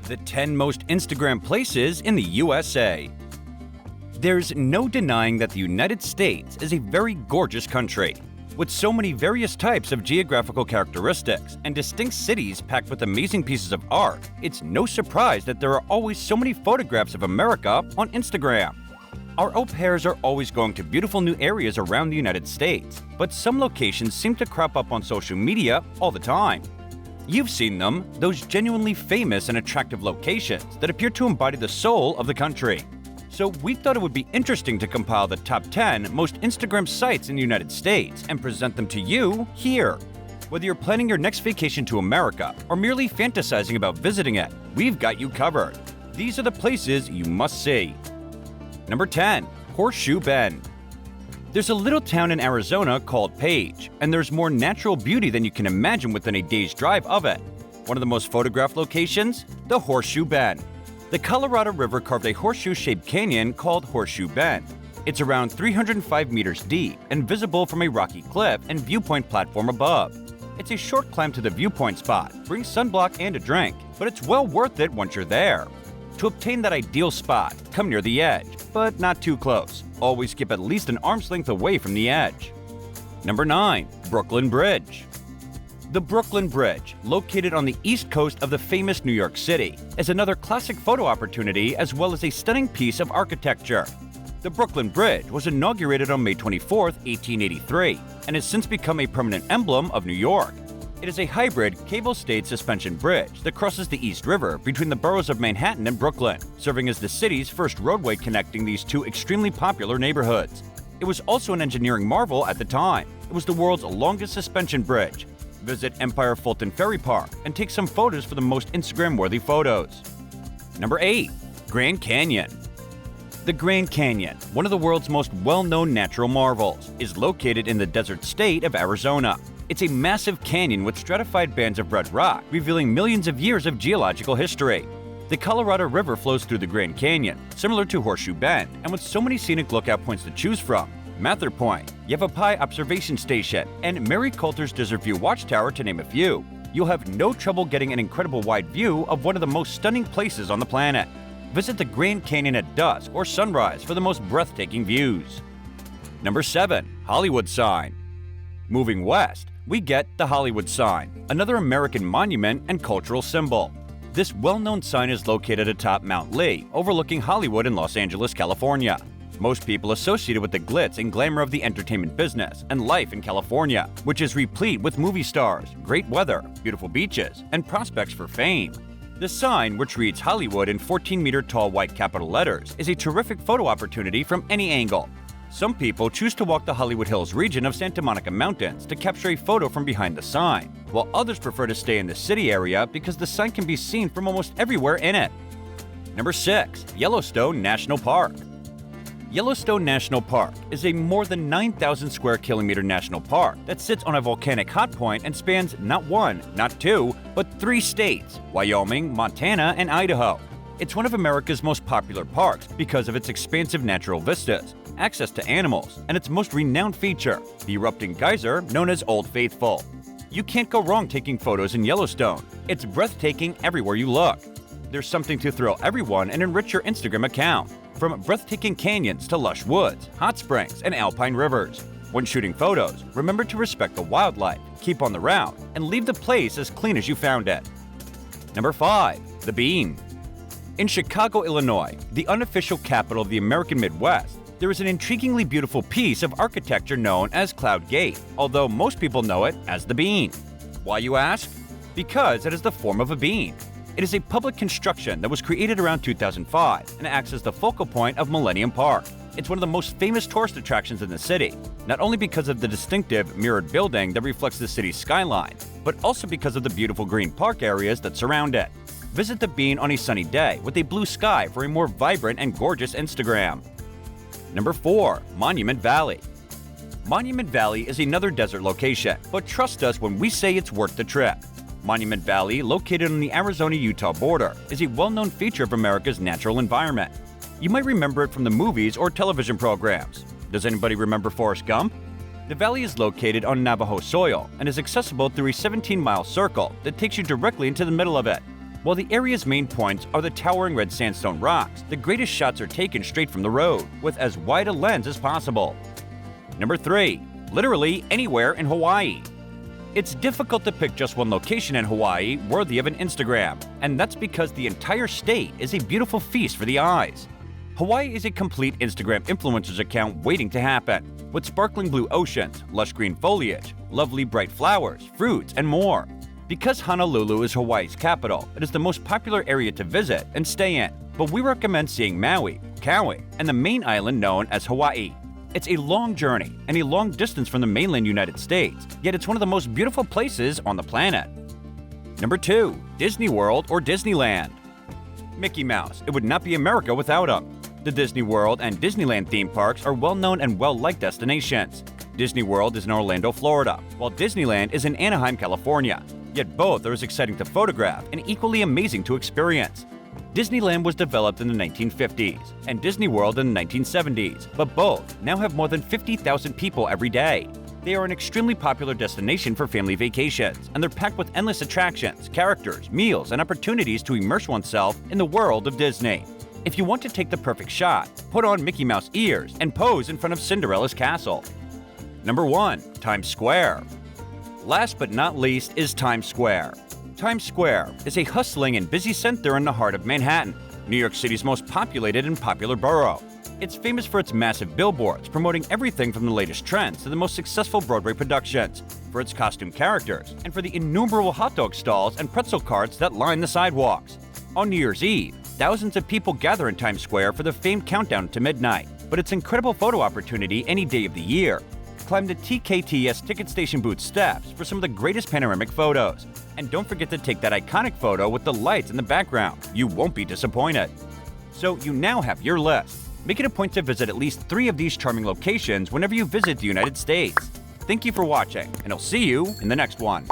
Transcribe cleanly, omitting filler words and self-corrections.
The 10 most Instagram places in the USA. There's no denying that the United States is a very gorgeous country. With so many various types of geographical characteristics and distinct cities packed with amazing pieces of art, it's no surprise that there are always so many photographs of America on Instagram. Our au pairs are always going to beautiful new areas around the United States, but some locations seem to crop up on social media all the time. You've seen them, those genuinely famous and attractive locations that appear to embody the soul of the country. So we thought it would be interesting to compile the top 10 most Instagram sites in the United States and present them to you here. Whether you're planning your next vacation to America or merely fantasizing about visiting it, we've got you covered. These are the places you must see. Number 10. Horseshoe Bend. There's a little town in Arizona called Page, and there's more natural beauty than you can imagine within a day's drive of it. One of the most photographed locations? The Horseshoe Bend. The Colorado River carved a horseshoe-shaped canyon called Horseshoe Bend. It's around 305 meters deep and visible from a rocky cliff and viewpoint platform above. It's a short climb to the viewpoint spot, bring sunblock and a drink, but it's well worth it once you're there. To obtain that ideal spot, come near the edge, but not too close. Always keep at least an arm's length away from the edge. Number 9. Brooklyn Bridge. The Brooklyn Bridge, located on the east coast of the famous New York City, is another classic photo opportunity as well as a stunning piece of architecture. The Brooklyn Bridge was inaugurated on May 24, 1883, and has since become a permanent emblem of New York. It is a hybrid, cable-stayed suspension bridge that crosses the East River between the boroughs of Manhattan and Brooklyn, serving as the city's first roadway connecting these two extremely popular neighborhoods. It was also an engineering marvel at the time. It was the world's longest suspension bridge. Visit Empire Fulton Ferry Park and take some photos for the most Instagram-worthy photos. Number 8. Grand Canyon. The Grand Canyon, one of the world's most well-known natural marvels, is located in the desert state of Arizona. It's a massive canyon with stratified bands of red rock, revealing millions of years of geological history. The Colorado River flows through the Grand Canyon, similar to Horseshoe Bend, and with so many scenic lookout points to choose from, Mather Point, Yavapai Observation Station, and Mary Coulter's Desert View Watchtower to name a few, you'll have no trouble getting an incredible wide view of one of the most stunning places on the planet. Visit the Grand Canyon at dusk or sunrise for the most breathtaking views. Number 7. Hollywood Sign. Moving west, we get the Hollywood Sign, another American monument and cultural symbol. This well-known sign is located atop Mount Lee, overlooking Hollywood in Los Angeles, California. Most people associate it with the glitz and glamour of the entertainment business and life in California, which is replete with movie stars, great weather, beautiful beaches, and prospects for fame. The sign, which reads Hollywood in 14-meter-tall white capital letters, is a terrific photo opportunity from any angle. Some people choose to walk the Hollywood Hills region of Santa Monica Mountains to capture a photo from behind the sign, while others prefer to stay in the city area because the sign can be seen from almost everywhere in it. Number 6. Yellowstone National Park. Yellowstone National Park is a more than 9,000 square kilometer national park that sits on a volcanic hot point and spans not one, not two, but 3 states: Wyoming, Montana, and Idaho. It's one of America's most popular parks because of its expansive natural vistas, access to animals, and its most renowned feature, the erupting geyser known as Old Faithful. You can't go wrong taking photos in Yellowstone. It's breathtaking everywhere you look. There's something to thrill everyone and enrich your Instagram account, from breathtaking canyons to lush woods, hot springs, and alpine rivers. When shooting photos, remember to respect the wildlife, keep on the route, and leave the place as clean as you found it. Number 5. The Bean. In Chicago, Illinois, the unofficial capital of the American Midwest, there is an intriguingly beautiful piece of architecture known as Cloud Gate, although most people know it as the Bean. Why, you ask? Because it is the form of a bean. It is a public construction that was created around 2005 and acts as the focal point of Millennium Park. It's one of the most famous tourist attractions in the city, not only because of the distinctive mirrored building that reflects the city's skyline, but also because of the beautiful green park areas that surround it. Visit the Bean on a sunny day with a blue sky for a more vibrant and gorgeous Instagram. Number 4. Monument Valley. Monument Valley is another desert location, but trust us when we say it's worth the trip. Monument Valley, located on the Arizona-Utah border, is a well-known feature of America's natural environment. You might remember it from the movies or television programs. Does anybody remember Forrest Gump? The valley is located on Navajo soil and is accessible through a 17-mile circle that takes you directly into the middle of it. While the area's main points are the towering red sandstone rocks, the greatest shots are taken straight from the road, with as wide a lens as possible. Number 3. Literally anywhere in Hawaii. It's difficult to pick just one location in Hawaii worthy of an Instagram, and that's because the entire state is a beautiful feast for the eyes. Hawaii is a complete Instagram influencers account waiting to happen, with sparkling blue oceans, lush green foliage, lovely bright flowers, fruits, and more. Because Honolulu is Hawaii's capital, it is the most popular area to visit and stay in, but we recommend seeing Maui, Kauai, and the main island known as Hawaii. It's a long journey and a long distance from the mainland United States, yet it's one of the most beautiful places on the planet. Number 2. Disneyworld or Disneyland. Mickey Mouse. It would not be America without him. The Disneyworld and Disneyland theme parks are well-known and well-liked destinations. Disneyworld is in Orlando, Florida, while Disneyland is in Anaheim, California. Yet both are as exciting to photograph and equally amazing to experience. Disneyland was developed in the 1950s and Disney World in the 1970s, but both now have more than 50,000 people every day. They are an extremely popular destination for family vacations, and they're packed with endless attractions, characters, meals, and opportunities to immerse oneself in the world of Disney. If you want to take the perfect shot, put on Mickey Mouse ears and pose in front of Cinderella's castle. Number 1. Times Square. Last but not least is Times Square. Times Square is a hustling and busy center in the heart of Manhattan, New York City's most populated and popular borough. It's famous for its massive billboards promoting everything from the latest trends to the most successful Broadway productions, for its costume characters, and for the innumerable hot dog stalls and pretzel carts that line the sidewalks. On New Year's Eve, thousands of people gather in Times Square for the famed countdown to midnight, but it's an incredible photo opportunity any day of the year. Climb the TKTS ticket station booth steps for some of the greatest panoramic photos. And don't forget to take that iconic photo with the lights in the background. You won't be disappointed. So you now have your list. Make it a point to visit at least 3 of these charming locations whenever you visit the United States. Thank you for watching, and I'll see you in the next one.